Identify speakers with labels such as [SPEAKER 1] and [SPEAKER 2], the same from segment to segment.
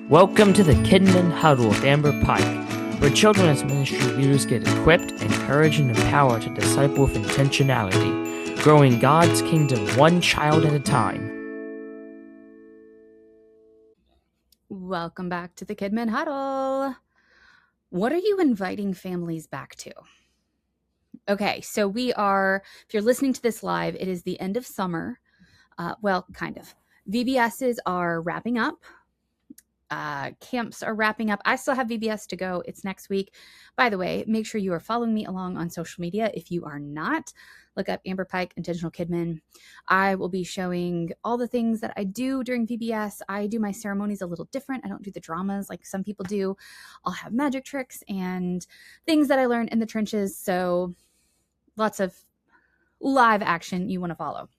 [SPEAKER 1] Welcome to the Kidmin Huddle with Amber Pike, where children's ministry leaders get equipped, encouraged, and empowered to disciple with intentionality, growing God's kingdom one child at a time.
[SPEAKER 2] Welcome back to the Kidmin Huddle. What are you inviting families back to? Okay, so if you're listening to this live, it is the end of summer. Well, kind of. VBSs are wrapping up. Camps are wrapping up. I still have VBS to go. It's next week. By the way, make sure you are following me along on social media. If you are not, look up Amber Pike, Intentional Kidmin. I will be showing all the things that I do during VBS. I do my ceremonies a little different. I don't do the dramas like some people do. I'll have magic tricks and things that I learned in the trenches. So lots of live action you want to follow.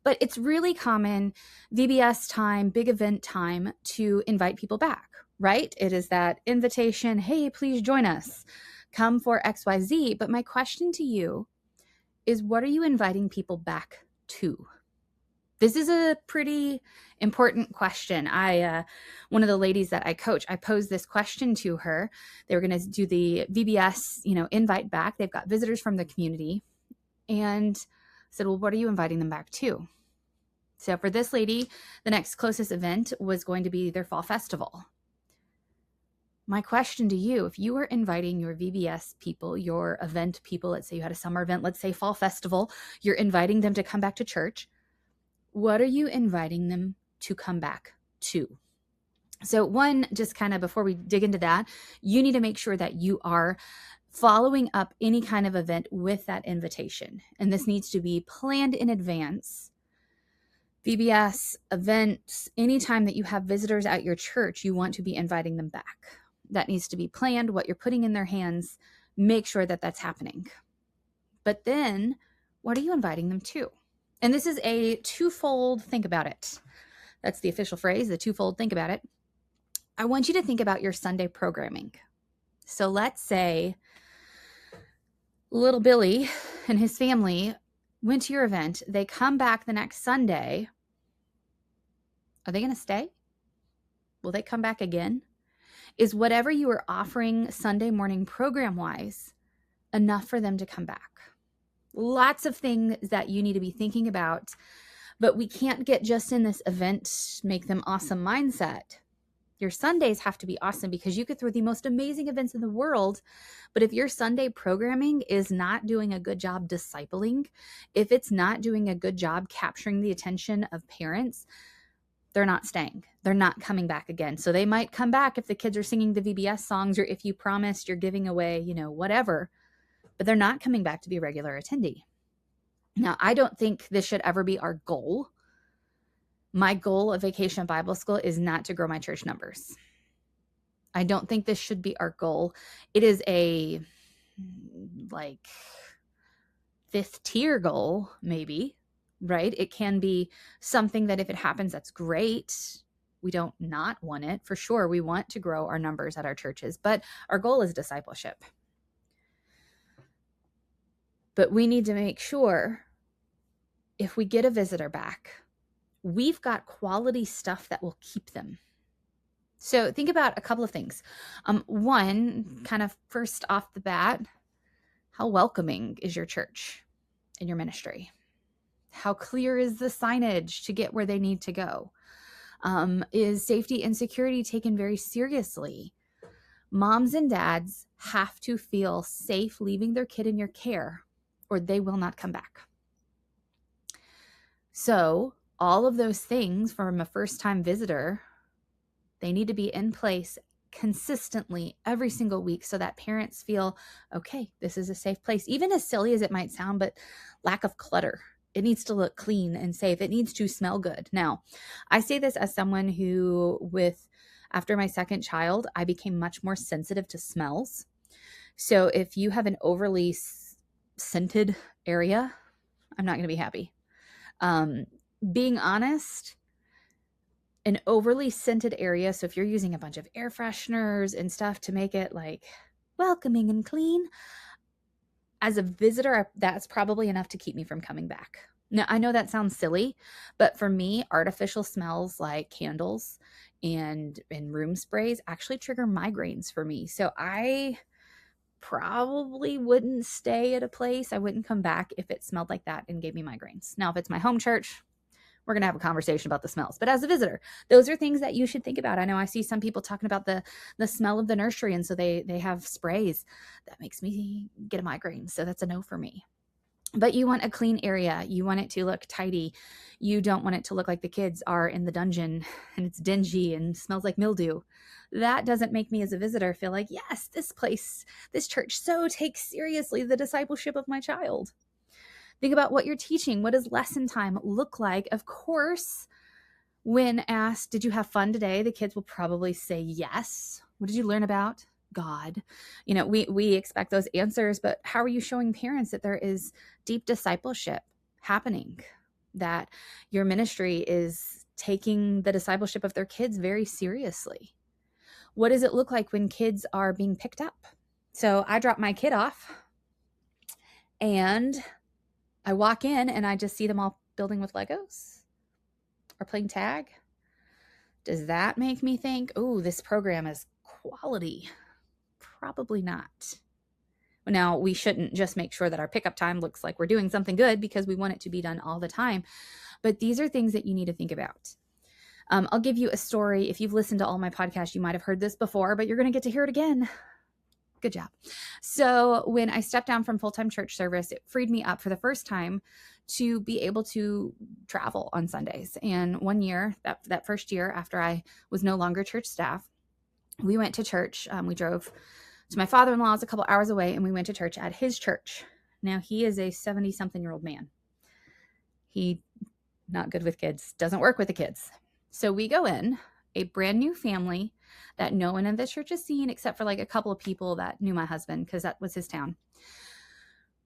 [SPEAKER 2] But it's really common VBS time, big event time, to invite people back, right? It is that invitation, hey, please join us. Come for XYZ. But my question to you is, what are you inviting people back to? This is a pretty important question. One of the ladies that I coach, I posed this question to her. They were going to do the VBS, invite back. They've got visitors from the community. And I said, well, what are you inviting them back to? So for this lady, the next closest event was going to be their fall festival. My question to you, if you were inviting your VBS people, your event people, let's say you had a summer event, let's say fall festival, you're inviting them to come back to church. What are you inviting them to come back to? So one, just kind of before we dig into that, you need to make sure that you are following up any kind of event with that invitation. And this needs to be planned in advance. VBS events, anytime that you have visitors at your church, you want to be inviting them back. That needs to be planned, what you're putting in their hands, make sure that that's happening. But then, what are you inviting them to? And this is a twofold think about it. That's the official phrase, the twofold think about it. I want you to think about your Sunday programming. So let's say little Billy and his family went to your event. They come back the next Sunday. Are they going to stay? Will they come back again? Is whatever you are offering Sunday morning program-wise enough for them to come back? Lots of things that you need to be thinking about, but we can't get just in this event, make them awesome mindset. Your Sundays have to be awesome because you could throw the most amazing events in the world, but if your Sunday programming is not doing a good job discipling, if it's not doing a good job capturing the attention of parents, they're not staying. They're not coming back again. So they might come back if the kids are singing the VBS songs or if you promised you're giving away, whatever, but they're not coming back to be a regular attendee. Now, I don't think this should ever be our goal. My goal of Vacation Bible School is not to grow my church numbers. I don't think this should be our goal. It is a fifth tier goal, maybe, right? It can be something that if it happens, that's great. We don't not want it. For sure, we want to grow our numbers at our churches, but our goal is discipleship. But we need to make sure if we get a visitor back, we've got quality stuff that will keep them. So think about a couple of things. One, kind of first off the bat, how welcoming is your church and your ministry? How clear is the signage to get where they need to go? Is safety and security taken very seriously? Moms and dads have to feel safe leaving their kid in your care, or they will not come back. So all of those things from a first-time visitor, they need to be in place consistently every single week so that parents feel, okay, this is a safe place. Even as silly as it might sound, but lack of clutter. It needs to look clean and safe. It needs to smell good. Now, I say this as someone who, after my second child, I became much more sensitive to smells. So if you have an overly scented area, I'm not going to be happy. Being honest, an overly scented area, so if you're using a bunch of air fresheners and stuff to make it welcoming and clean, as a visitor, that's probably enough to keep me from coming back. Now, I know that sounds silly, but for me, artificial smells like candles and room sprays actually trigger migraines for me. So I probably wouldn't stay at a place. I wouldn't come back if it smelled like that and gave me migraines. Now, if it's my home church, we're going to have a conversation about the smells. But as a visitor, those are things that you should think about. I know I see some people talking about the smell of the nursery, and so they have sprays. That makes me get a migraine. So that's a no for me. But you want a clean area. You want it to look tidy. You don't want it to look like the kids are in the dungeon and it's dingy and smells like mildew. That doesn't make me as a visitor feel like, yes, this place, this church so takes seriously the discipleship of my child. Think about what you're teaching. What does lesson time look like? Of course, when asked, did you have fun today? The kids will probably say yes. What did you learn about God? You know, we expect those answers, but how are you showing parents that there is deep discipleship happening, that your ministry is taking the discipleship of their kids very seriously? What does it look like when kids are being picked up? So I drop my kid off and I walk in and I just see them all building with Legos or playing tag. Does that make me think, oh, this program is quality? Probably not. Now, we shouldn't just make sure that our pickup time looks like we're doing something good because we want it to be done all the time. But these are things that you need to think about. I'll give you a story. If you've listened to all my podcasts, you might have heard this before, but you're going to get to hear it again. Good job. So when I stepped down from full-time church service, it freed me up for the first time to be able to travel on Sundays. And one year, that first year after I was no longer church staff, we went to church. We drove to my father-in-law's a couple hours away, and we went to church at his church. Now, he is a 70-something-year-old man. He not good with kids, doesn't work with the kids. So we go in, a brand new family that no one in the church has seen except for like a couple of people that knew my husband because that was his town.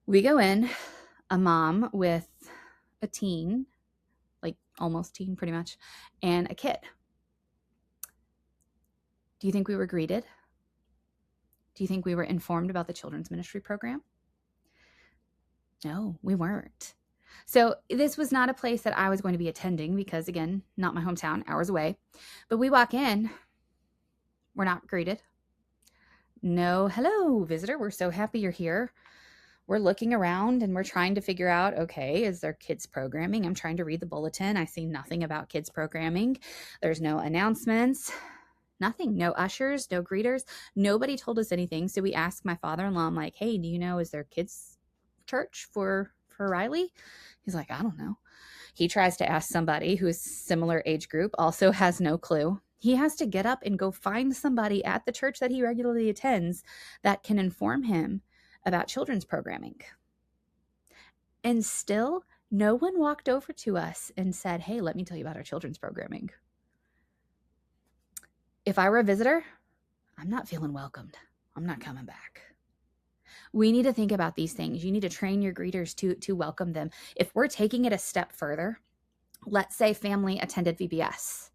[SPEAKER 2] We go in, a mom with a teen, like almost teen pretty much, and a kid. Do you think we were greeted? Do you think we were informed about the children's ministry program? No, we weren't. So this was not a place that I was going to be attending because, again, not my hometown, hours away. But we walk in, we're not greeted. No, hello, visitor. We're so happy you're here. We're looking around and we're trying to figure out, okay, is there kids programming? I'm trying to read the bulletin. I see nothing about kids programming. There's no announcements, nothing, no ushers, no greeters. Nobody told us anything. So we asked my father-in-law, I'm like, hey, do you know, is there kids church for Riley? He's like, I don't know. He tries to ask somebody who is similar age group, also has no clue. He has to get up and go find somebody at the church that he regularly attends that can inform him about children's programming. And still, no one walked over to us and said, hey, let me tell you about our children's programming. If I were a visitor, I'm not feeling welcomed. I'm not coming back. We need to think about these things. You need to train your greeters to welcome them. If we're taking it a step further, let's say family attended VBS.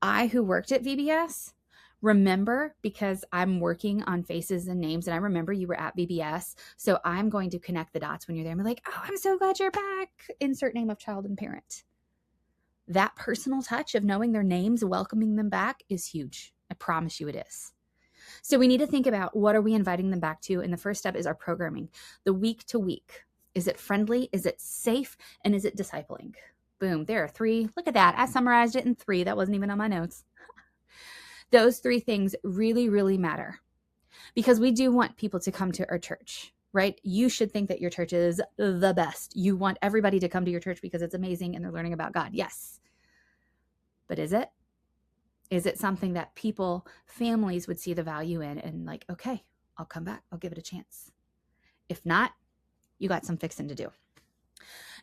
[SPEAKER 2] I, who worked at VBS, remember, because I'm working on faces and names, and I remember you were at VBS, so I'm going to connect the dots when you're there and be like, oh, I'm so glad you're back. Insert name of child and parent. That personal touch of knowing their names, welcoming them back is huge. I promise you it is. So we need to think about, what are we inviting them back to? And the first step is our programming, the week to week. Is it friendly? Is it safe? And is it discipling? Boom, there are 3. Look at that. I summarized it in 3. That wasn't even on my notes. Those 3 things really, really matter because we do want people to come to our church, right? You should think that your church is the best. You want everybody to come to your church because it's amazing and they're learning about God. Yes. But is it? Is it something that people, families would see the value in and like, okay, I'll come back. I'll give it a chance. If not, you got some fixing to do.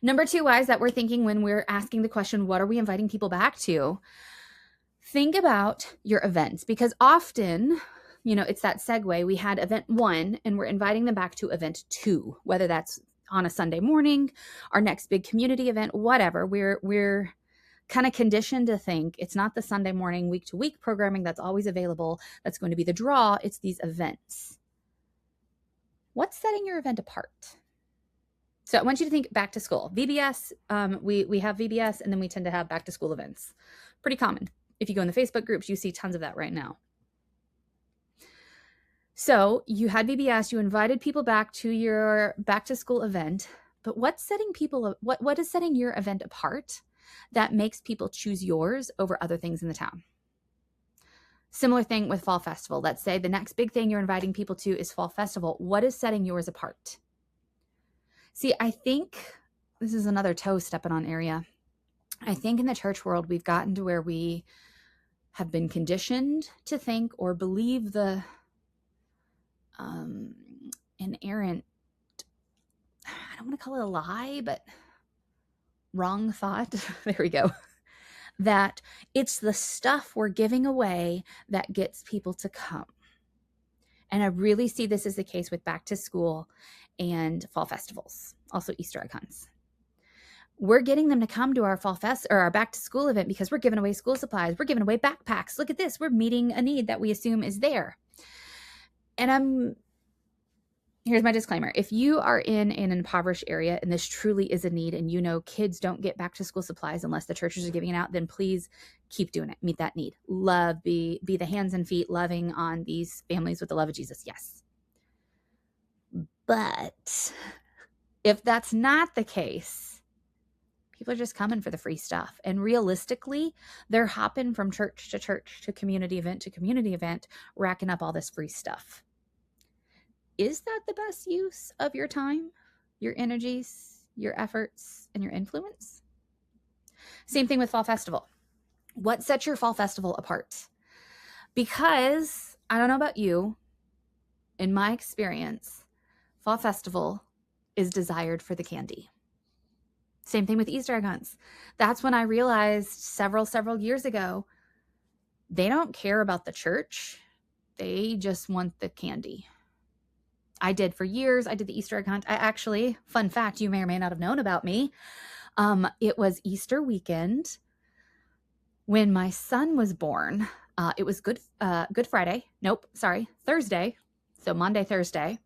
[SPEAKER 2] Number 2 whys that we're thinking when we're asking the question, what are we inviting people back to? Think about your events, because often, it's that segue. We had event 1 and we're inviting them back to event 2, whether that's on a Sunday morning, our next big community event, whatever. We're kind of conditioned to think it's not the Sunday morning, week to week programming that's always available that's going to be the draw. It's these events. What's setting your event apart? So I want you to think back to school. VBS, we have VBS, and then we tend to have back to school events. Pretty common. If you go in the Facebook groups, you see tons of that right now. So you had VBS, you invited people back to your back to school event, but what is setting your event apart that makes people choose yours over other things in the town? Similar thing with Fall Festival. Let's say the next big thing you're inviting people to is Fall Festival. What is setting yours apart? See, I think this is another toe stepping on area. I think in the church world, we've gotten to where we have been conditioned to think or believe the inerrant, I don't want to call it a lie, but wrong thought. There we go. That it's the stuff we're giving away that gets people to come. And I really see this as the case with back to school and fall festivals, also Easter egg hunts. We're getting them to come to our fall fest or our back to school event because we're giving away school supplies. We're giving away backpacks. Look at this. We're meeting a need that we assume is there. And here's my disclaimer. If you are in an impoverished area and this truly is a need and you know kids don't get back to school supplies unless the churches are giving it out, then please keep doing it. Meet that need. Love, be the hands and feet loving on these families with the love of Jesus. Yes. But if that's not the case, people are just coming for the free stuff. And realistically, they're hopping from church to community event, racking up all this free stuff. Is that the best use of your time, your energies, your efforts, and your influence? Same thing with Fall Festival. What sets your Fall Festival apart? Because I don't know about you, in my experience, Fall Festival is desired for the candy. Same thing with Easter egg hunts. That's when I realized several years ago, they don't care about the church. They just want the candy. I did for years. I did the Easter egg hunt. I actually, fun fact, you may or may not have known about me. It was Easter weekend when my son was born. It was Good Friday. Nope, sorry, Thursday. So Monday, Thursday.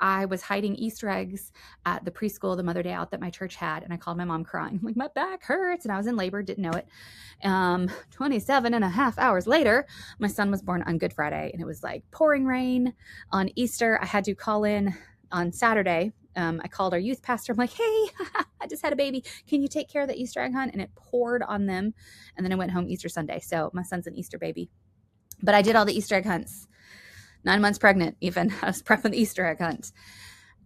[SPEAKER 2] I was hiding Easter eggs at the preschool, the Mother Day Out that my church had. And I called my mom crying. I'm like, my back hurts. And I was in labor, didn't know it. 27 and a half hours later, my son was born on Good Friday. And it was like pouring rain on Easter. I had to call in on Saturday. I called our youth pastor. I'm like, hey, I just had a baby. Can you take care of the Easter egg hunt? And it poured on them. And then I went home Easter Sunday. So my son's an Easter baby. But I did all the Easter egg hunts. 9 months pregnant, even. I was prepping the Easter egg hunt.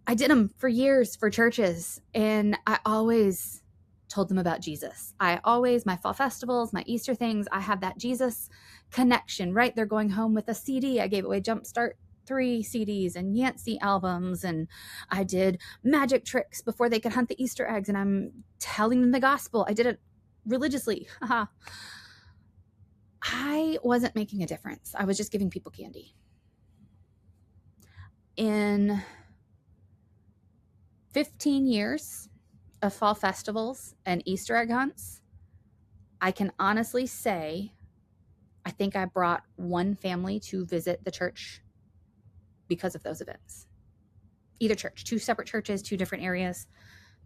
[SPEAKER 2] I did them for years for churches, and I always told them about Jesus. My fall festivals, my Easter things, I have that Jesus connection, right? They're going home with a CD. I gave away Jumpstart 3 CDs and Yancey albums, and I did magic tricks before they could hunt the Easter eggs, and I'm telling them the gospel. I did it religiously. I wasn't making a difference. I was just giving people candy. In 15 years of fall festivals and Easter egg hunts, I can honestly say I think I brought one family to visit the church because of those events. Either church, 2 separate churches, 2 different areas.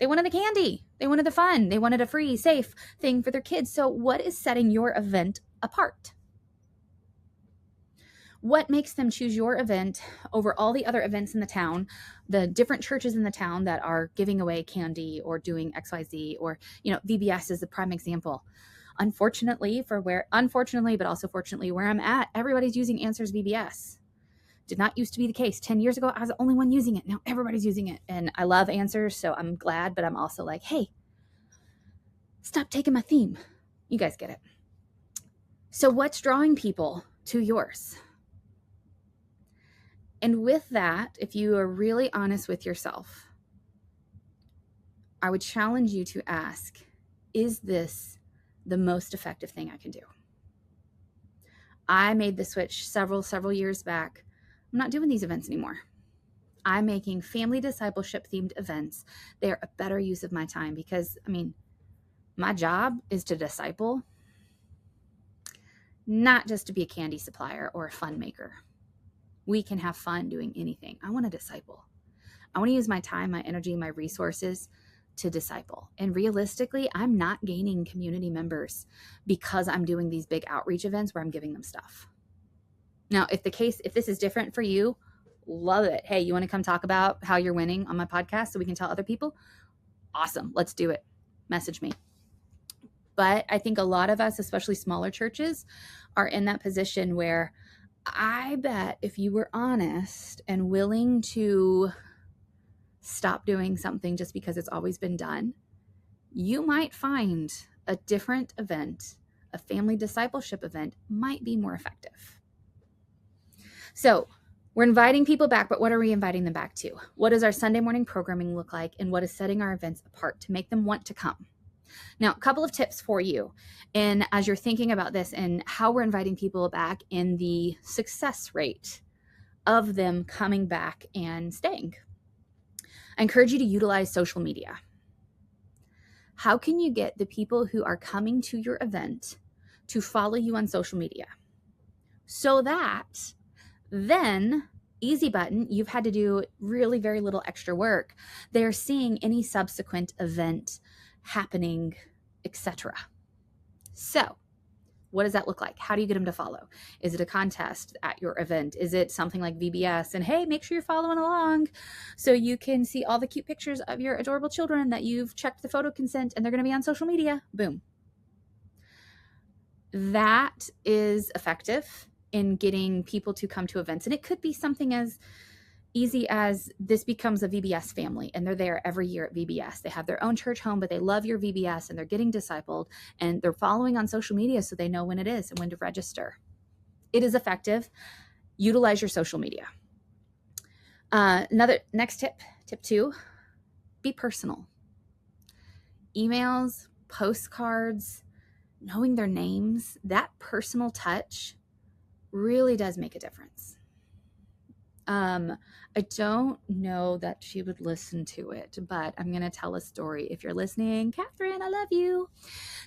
[SPEAKER 2] They wanted the candy. They wanted the fun. They wanted a free, safe thing for their kids. So what is setting your event apart? What makes them choose your event over all the other events in the town, the different churches in the town that are giving away candy or doing XYZ, or, VBS is a prime example. Unfortunately, but also fortunately where I'm at, everybody's using Answers VBS. Did not used to be the case. 10 years ago, I was the only one using it. Now everybody's using it. And I love Answers, so I'm glad, but I'm also like, hey, stop taking my theme. You guys get it. So what's drawing people to yours? And with that, if you are really honest with yourself, I would challenge you to ask, is this the most effective thing I can do? I made the switch several years back. I'm not doing these events anymore. I'm making family discipleship themed events. They're a better use of my time because, my job is to disciple, not just to be a candy supplier or a fun maker. We can have fun doing anything. I want to disciple. I want to use my time, my energy, my resources to disciple. And realistically, I'm not gaining community members because I'm doing these big outreach events where I'm giving them stuff. Now, if this is different for you, love it. Hey, you want to come talk about how you're winning on my podcast so we can tell other people? Awesome. Let's do it. Message me. But I think a lot of us, especially smaller churches, are in that position where I bet if you were honest and willing to stop doing something just because it's always been done, you might find a different event, a family discipleship event, might be more effective. So we're inviting people back, but what are we inviting them back to? What does our Sunday morning programming look like? And what is setting our events apart to make them want to come? Now, a couple of tips for you. And as you're thinking about this and how we're inviting people back in the success rate of them coming back and staying, I encourage you to utilize social media. How can you get the people who are coming to your event to follow you on social media so that then, easy button, you've had to do really very little extra work. They're seeing any subsequent event happening, etc. So what does that look like? How do you get them to follow? Is it a contest at your event? Is it something like VBS? And hey, make sure you're following along so you can see all the cute pictures of your adorable children that you've checked the photo consent and they're going to be on social media. Boom. That is effective in getting people to come to events. And it could be something as easy as this becomes a VBS family and they're there every year at VBS. They have their own church home, but they love your VBS and they're getting discipled and they're following on social media so they know when it is and when to register. It is effective. Utilize your social media. Next tip 2, be personal. Emails, postcards, knowing their names, that personal touch really does make a difference. I don't know that she would listen to it, but I'm going to tell a story. If you're listening, Catherine, I love you.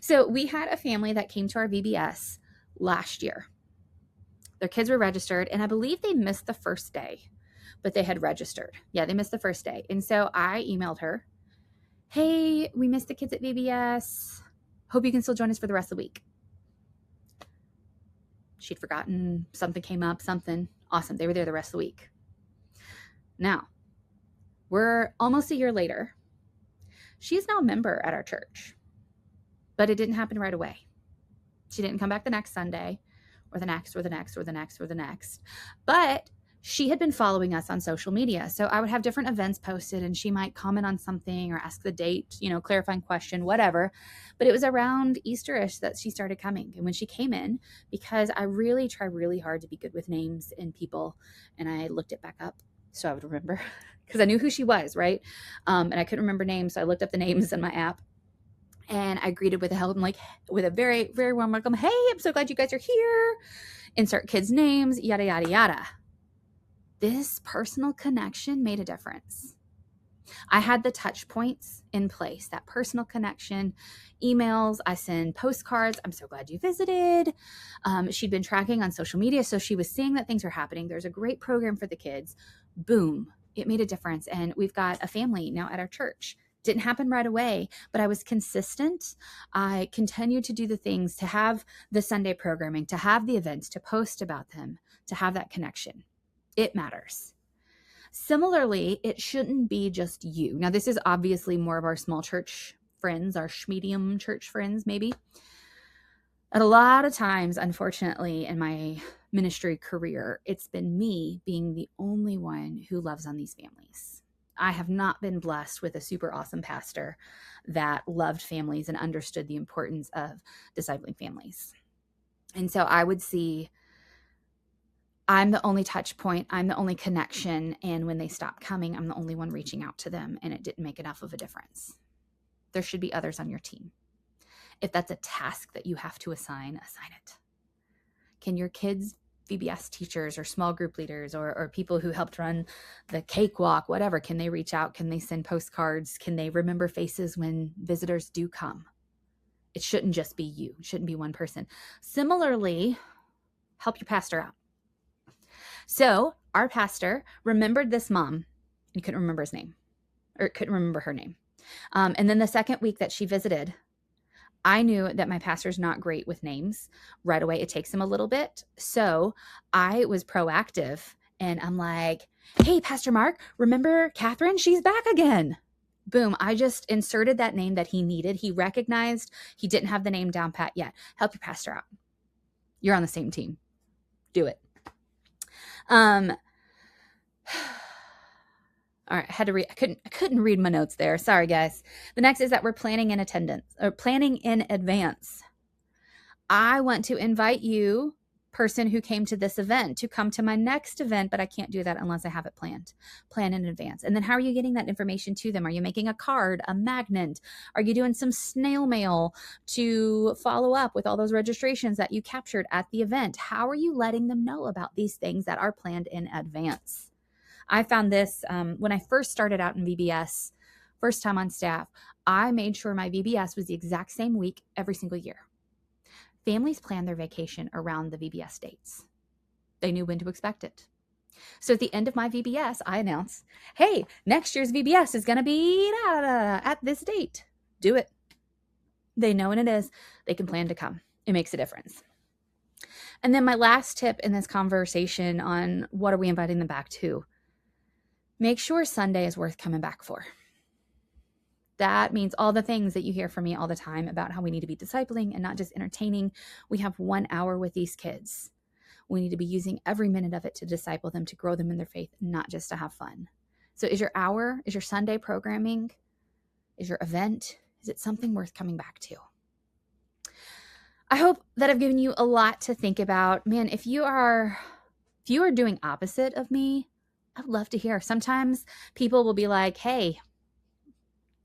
[SPEAKER 2] So we had a family that came to our VBS last year. Their kids were registered, and I believe they missed the first day, but they had registered. Yeah, they missed the first day. And so I emailed her, hey, we missed the kids at VBS. Hope you can still join us for the rest of the week. She'd forgotten, something came up, something. Awesome. They were there the rest of the week. Now, we're almost a year later. She's now a member at our church, but it didn't happen right away. She didn't come back the next Sunday or the next or the next or the next or the next, but she had been following us on social media. So I would have different events posted and she might comment on something or ask the date, clarifying question, whatever. But it was around Easterish that she started coming. And when she came in, because I really try really hard to be good with names and people, and I looked it back up so I would remember because I knew who she was, right? And I couldn't remember names. So I looked up the names in my app. And I greeted with a very, very warm welcome. Hey, I'm so glad you guys are here. Insert kids' names, yada, yada, yada. This personal connection made a difference. I had the touch points in place, that personal connection, emails, I send postcards. I'm so glad you visited. She'd been tracking on social media, so she was seeing that things are happening. There's a great program for the kids. Boom, it made a difference. And we've got a family now at our church. Didn't happen right away, but I was consistent. I continued to do the things, to have the Sunday programming, to have the events, to post about them, to have that connection. It matters. Similarly, it shouldn't be just you. Now, this is obviously more of our small church friends, our medium church friends, maybe. And a lot of times, unfortunately, in my ministry career, it's been me being the only one who loves on these families. I have not been blessed with a super awesome pastor that loved families and understood the importance of discipling families. And so I would see I'm the only touch point, I'm the only connection, and when they stop coming, I'm the only one reaching out to them, and it didn't make enough of a difference. There should be others on your team. If that's a task that you have to assign it. Can your kids, VBS teachers or small group leaders or people who helped run the cakewalk, whatever, can they reach out? Can they send postcards? Can they remember faces when visitors do come? It shouldn't just be you. It shouldn't be one person. Similarly, help your pastor out. So our pastor remembered this mom He couldn't remember his name, or couldn't remember her name. And then the second week that she visited, I knew that my pastor's not great with names right away. It takes him a little bit. So I was proactive and I'm like, hey, Pastor Mark, remember Catherine? She's back again. Boom. I just inserted that name that he needed. He recognized he didn't have the name down pat yet. Help your pastor out. You're on the same team. Do it. All right, I had to read. I couldn't read my notes there. Sorry, guys. The next is that we're planning in advance. I want to invite you, person who came to this event, to come to my next event, but I can't do that unless I have it planned. Plan in advance. And then how are you getting that information to them? Are you making a card, a magnet? Are you doing some snail mail to follow up with all those registrations that you captured at the event? How are you letting them know about these things that are planned in advance? I found this when I first started out in VBS, first time on staff, I made sure my VBS was the exact same week every single year. Families plan their vacation around the VBS dates. They knew when to expect it. So at the end of my VBS, I announce, hey, next year's VBS is going to be at this date. Do it. They know when it is. They can plan to come. It makes a difference. And then my last tip in this conversation on what are we inviting them back to? Make sure Sunday is worth coming back for. That means all the things that you hear from me all the time about how we need to be discipling and not just entertaining. We have 1 hour with these kids. We need to be using every minute of it to disciple them, to grow them in their faith, not just to have fun. So is your hour, is your Sunday programming, is your event, is it something worth coming back to? I hope that I've given you a lot to think about. Man, if you are doing opposite of me, I'd love to hear. Sometimes people will be like, hey,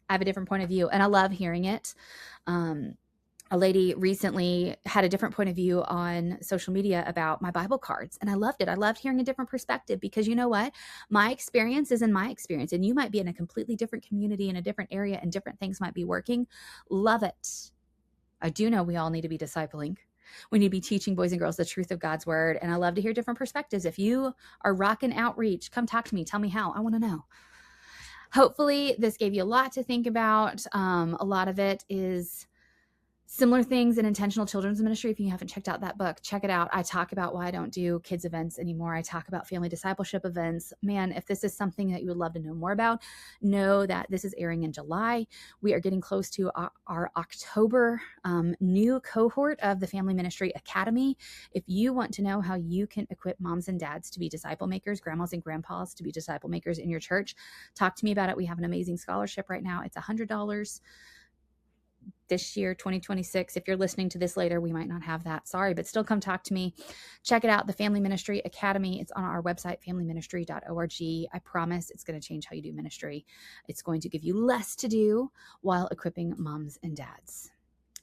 [SPEAKER 2] I have a different point of view. And I love hearing it. A lady recently had a different point of view on social media about my Bible cards. And I loved it. I loved hearing a different perspective because you know what? My experience isn't my experience. And you might be in a completely different community in a different area and different things might be working. Love it. I do know we all need to be discipling. We need to be teaching boys and girls the truth of God's word. And I love to hear different perspectives. If you are rocking outreach, come talk to me. Tell me how. I want to know. Hopefully this gave you a lot to think about. A lot of it is similar things in intentional children's ministry. If you haven't checked out that book, check it out. I talk about why I don't do kids events anymore. I talk about family discipleship events. Man, if this is something that you would love to know more about, know that this is airing in July. We are getting close to our October new cohort of the Family Ministry Academy. If you want to know how you can equip moms and dads to be disciple makers, grandmas and grandpas to be disciple makers in your church, talk to me about it. We have an amazing scholarship right now. It's $100. This year, 2026. If you're listening to this later, we might not have that. Sorry, but still come talk to me. Check it out, the Family Ministry Academy. It's on our website, familyministry.org. I promise it's going to change how you do ministry. It's going to give you less to do while equipping moms and dads.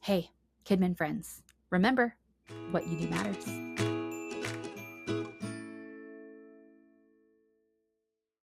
[SPEAKER 2] Hey, Kidmin friends, remember, what you do matters.